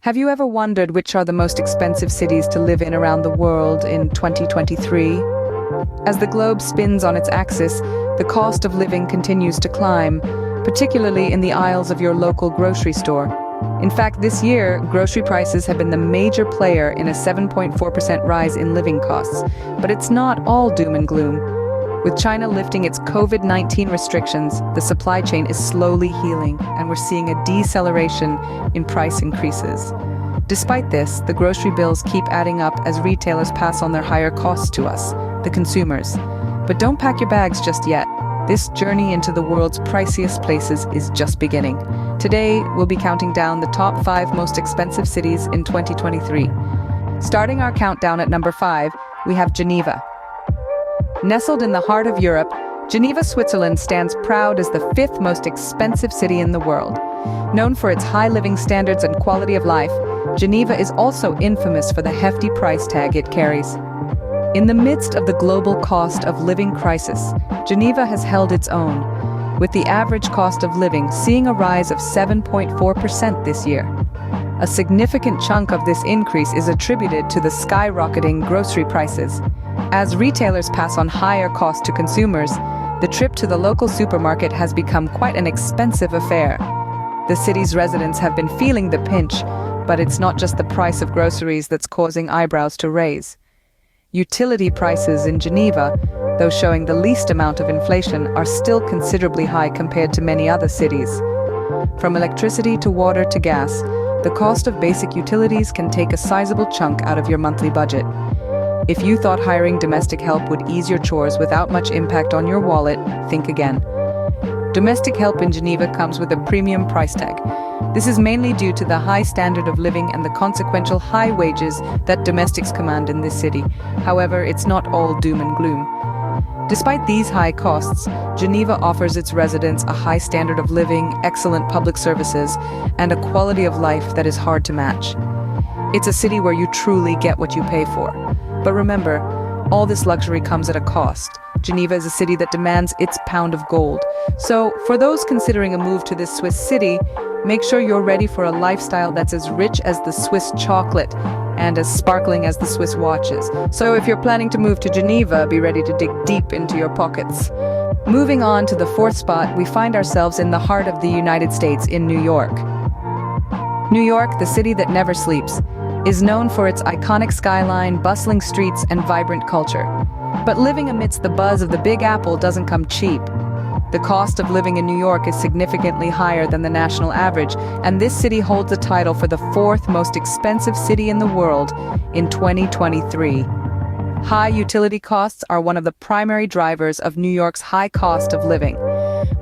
Have you ever wondered which are the most expensive cities to live in around the world in 2023? As the globe spins on its axis, the cost of living continues to climb, particularly in the aisles of your local grocery store. In fact, this year, grocery prices have been the major player in a 7.4% rise in living costs. But it's not all doom and gloom. With China lifting its COVID-19 restrictions, the supply chain is slowly healing, and we're seeing a deceleration in price increases. Despite this, the grocery bills keep adding up as retailers pass on their higher costs to us, the consumers. But don't pack your bags just yet. This journey into the world's priciest places is just beginning. Today, we'll be counting down the top 5 most expensive cities in 2023. Starting our countdown at number 5, we have Geneva. Nestled in the heart of Europe, Geneva, Switzerland stands proud as the 5th most expensive city in the world. Known for its high living standards and quality of life, Geneva is also infamous for the hefty price tag it carries. In the midst of the global cost of living crisis, Geneva has held its own, with the average cost of living seeing a rise of 7.4% this year. A significant chunk of this increase is attributed to the skyrocketing grocery prices. As retailers pass on higher costs to consumers, the trip to the local supermarket has become quite an expensive affair. The city's residents have been feeling the pinch, but it's not just the price of groceries that's causing eyebrows to raise. Utility prices in Geneva, though showing the least amount of inflation, are still considerably high compared to many other cities. From electricity to water to gas, the cost of basic utilities can take a sizable chunk out of your monthly budget. If you thought hiring domestic help would ease your chores without much impact on your wallet, think again. Domestic help in Geneva comes with a premium price tag. This is mainly due to the high standard of living and the consequential high wages that domestics command in this city. However, it's not all doom and gloom. Despite these high costs, Geneva offers its residents a high standard of living, excellent public services, and a quality of life that is hard to match. It's a city where you truly get what you pay for. But remember, all this luxury comes at a cost. Geneva is a city that demands its pound of gold. So, for those considering a move to this Swiss city, make sure you're ready for a lifestyle that's as rich as the Swiss chocolate and as sparkling as the Swiss watches. So if you're planning to move to Geneva, be ready to dig deep into your pockets. Moving on to the 4th spot, we find ourselves in the heart of the United States in New York. New York, the city that never sleeps, is known for its iconic skyline, bustling streets, and vibrant culture. But living amidst the buzz of the Big Apple doesn't come cheap. The cost of living in New York is significantly higher than the national average, and this city holds the title for the 4th most expensive city in the world in 2023. High utility costs are one of the primary drivers of New York's high cost of living.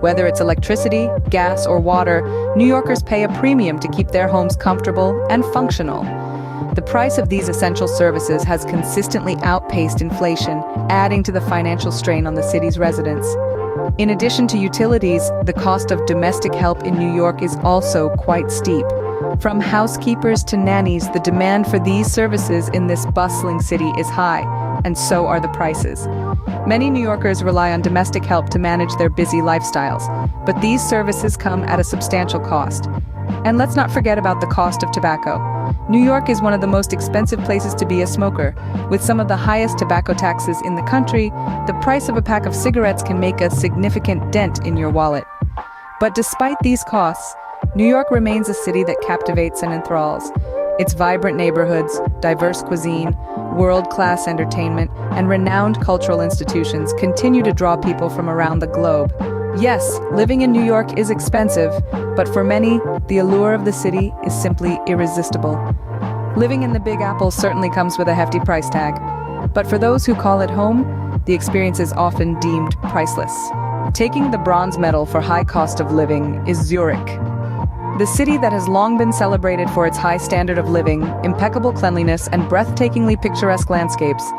Whether it's electricity, gas, or water, New Yorkers pay a premium to keep their homes comfortable and functional. The price of these essential services has consistently outpaced inflation, adding to the financial strain on the city's residents. In addition to utilities, the cost of domestic help in New York is also quite steep. From housekeepers to nannies, the demand for these services in this bustling city is high, and so are the prices. Many New Yorkers rely on domestic help to manage their busy lifestyles, but these services come at a substantial cost. And let's not forget about the cost of tobacco. New York is one of the most expensive places to be a smoker. With some of the highest tobacco taxes in the country, the price of a pack of cigarettes can make a significant dent in your wallet. But despite these costs, New York remains a city that captivates and enthralls. Its vibrant neighborhoods, diverse cuisine, world-class entertainment, and renowned cultural institutions continue to draw people from around the globe. Yes, living in New York is expensive, but for many, the allure of the city is simply irresistible. Living in the Big Apple certainly comes with a hefty price tag, but for those who call it home, the experience is often deemed priceless. Taking the bronze medal for high cost of living is Zurich. The city that has long been celebrated for its high standard of living, impeccable cleanliness, and breathtakingly picturesque landscapes,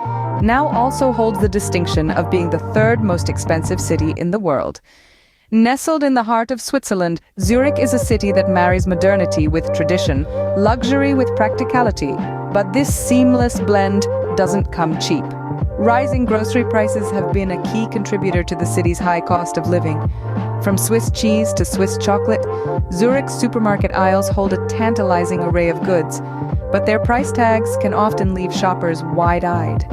now also holds the distinction of being the 3rd most expensive city in the world. Nestled in the heart of Switzerland, Zurich is a city that marries modernity with tradition, luxury with practicality. But this seamless blend doesn't come cheap. Rising grocery prices have been a key contributor to the city's high cost of living. From Swiss cheese to Swiss chocolate, Zurich's supermarket aisles hold a tantalizing array of goods, but their price tags can often leave shoppers wide-eyed.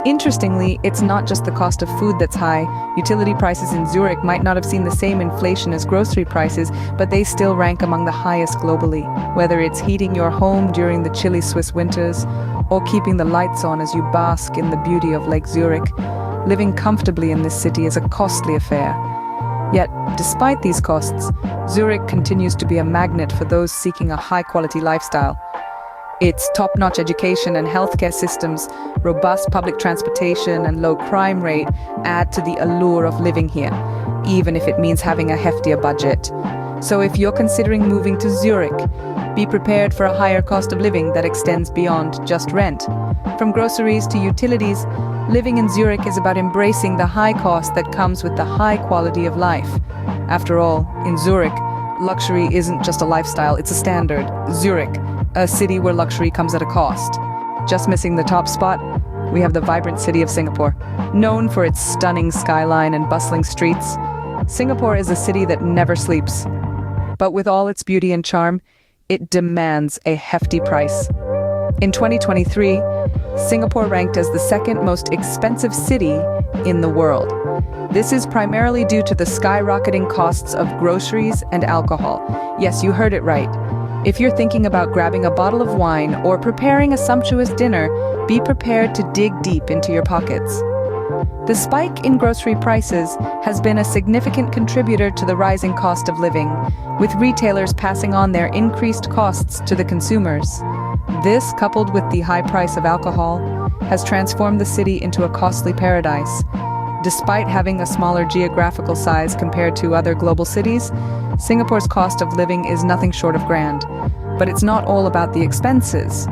Interestingly, it's not just the cost of food that's high. Utility prices in Zurich might not have seen the same inflation as grocery prices, but they still rank among the highest globally. Whether it's heating your home during the chilly Swiss winters, or keeping the lights on as you bask in the beauty of Lake Zurich, living comfortably in this city is a costly affair. Yet, despite these costs, Zurich continues to be a magnet for those seeking a high-quality lifestyle. Its top-notch education and healthcare systems, robust public transportation, and low crime rate add to the allure of living here, even if it means having a heftier budget. So if you're considering moving to Zurich, be prepared for a higher cost of living that extends beyond just rent. From groceries to utilities, living in Zurich is about embracing the high cost that comes with the high quality of life. After all, in Zurich, luxury isn't just a lifestyle, it's a standard. Zurich, a city where luxury comes at a cost. Just missing the top spot, we have the vibrant city of Singapore. Known for its stunning skyline and bustling streets, Singapore is a city that never sleeps. But with all its beauty and charm, it demands a hefty price. In 2023, Singapore ranked as the second most expensive city in the world. This is primarily due to the skyrocketing costs of groceries and alcohol. Yes, you heard it right. If you're thinking about grabbing a bottle of wine or preparing a sumptuous dinner, be prepared to dig deep into your pockets. The spike in grocery prices has been a significant contributor to the rising cost of living, with retailers passing on their increased costs to the consumers. This, coupled with the high price of alcohol, has transformed the city into a costly paradise. Despite having a smaller geographical size compared to other global cities, Singapore's cost of living is nothing short of grand. But it's not all about the expenses.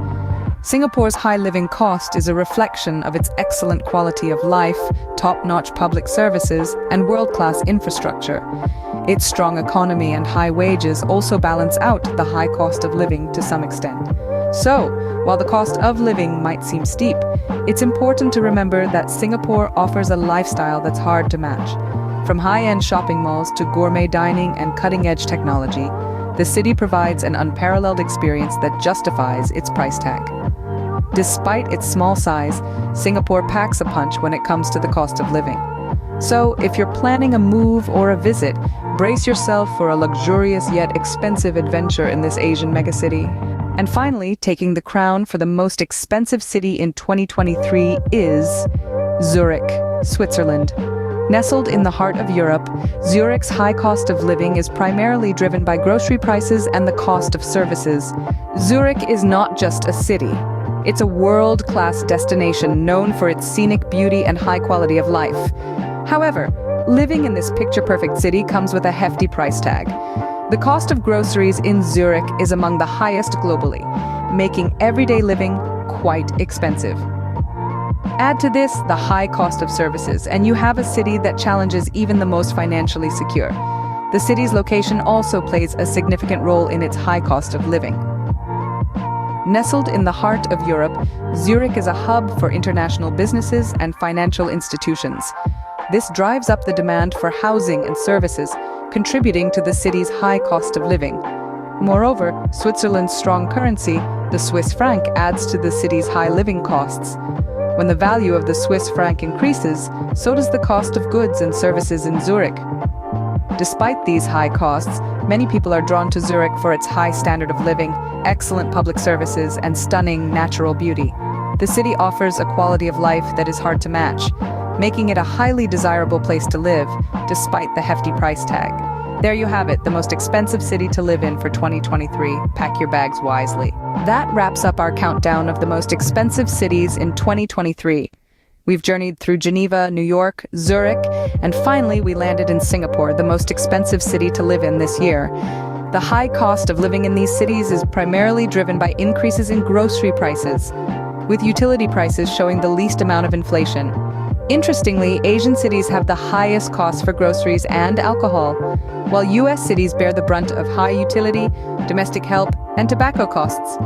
Singapore's high living cost is a reflection of its excellent quality of life, top-notch public services, and world-class infrastructure. Its strong economy and high wages also balance out the high cost of living to some extent. So, while the cost of living might seem steep, it's important to remember that Singapore offers a lifestyle that's hard to match. From high-end shopping malls to gourmet dining and cutting-edge technology, the city provides an unparalleled experience that justifies its price tag. Despite its small size, Singapore packs a punch when it comes to the cost of living. So, if you're planning a move or a visit, brace yourself for a luxurious yet expensive adventure in this Asian megacity. And finally, taking the crown for the most expensive city in 2023 is Zurich, Switzerland. Nestled in the heart of Europe, Zurich's high cost of living is primarily driven by grocery prices and the cost of services. Zurich is not just a city. It's a world-class destination known for its scenic beauty and high quality of life. However, living in this picture-perfect city comes with a hefty price tag. The cost of groceries in Zurich is among the highest globally, making everyday living quite expensive. Add to this the high cost of services, and you have a city that challenges even the most financially secure. The city's location also plays a significant role in its high cost of living. Nestled in the heart of Europe, Zurich is a hub for international businesses and financial institutions. This drives up the demand for housing and services, contributing to the city's high cost of living. Moreover, Switzerland's strong currency, the Swiss franc, adds to the city's high living costs. When the value of the Swiss franc increases, so does the cost of goods and services in Zurich. Despite these high costs, many people are drawn to Zurich for its high standard of living, excellent public services, and stunning natural beauty. The city offers a quality of life that is hard to match, making it a highly desirable place to live, despite the hefty price tag. There you have it, the most expensive city to live in for 2023. Pack your bags wisely. That wraps up our countdown of the most expensive cities in 2023. We've journeyed through Geneva, New York, Zurich, and finally we landed in Singapore, the most expensive city to live in this year. The high cost of living in these cities is primarily driven by increases in grocery prices, with utility prices showing the least amount of inflation. Interestingly, Asian cities have the highest costs for groceries and alcohol, while US cities bear the brunt of high utility, domestic help, and tobacco costs.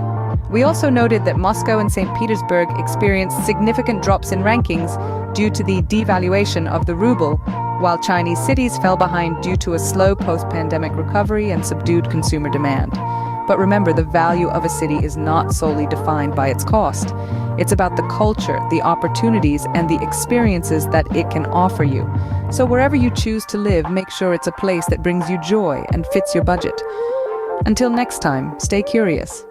We also noted that Moscow and St. Petersburg experienced significant drops in rankings due to the devaluation of the ruble, while Chinese cities fell behind due to a slow post-pandemic recovery and subdued consumer demand. But remember, the value of a city is not solely defined by its cost. It's about the culture, the opportunities, and the experiences that it can offer you. So wherever you choose to live, make sure it's a place that brings you joy and fits your budget. Until next time, stay curious.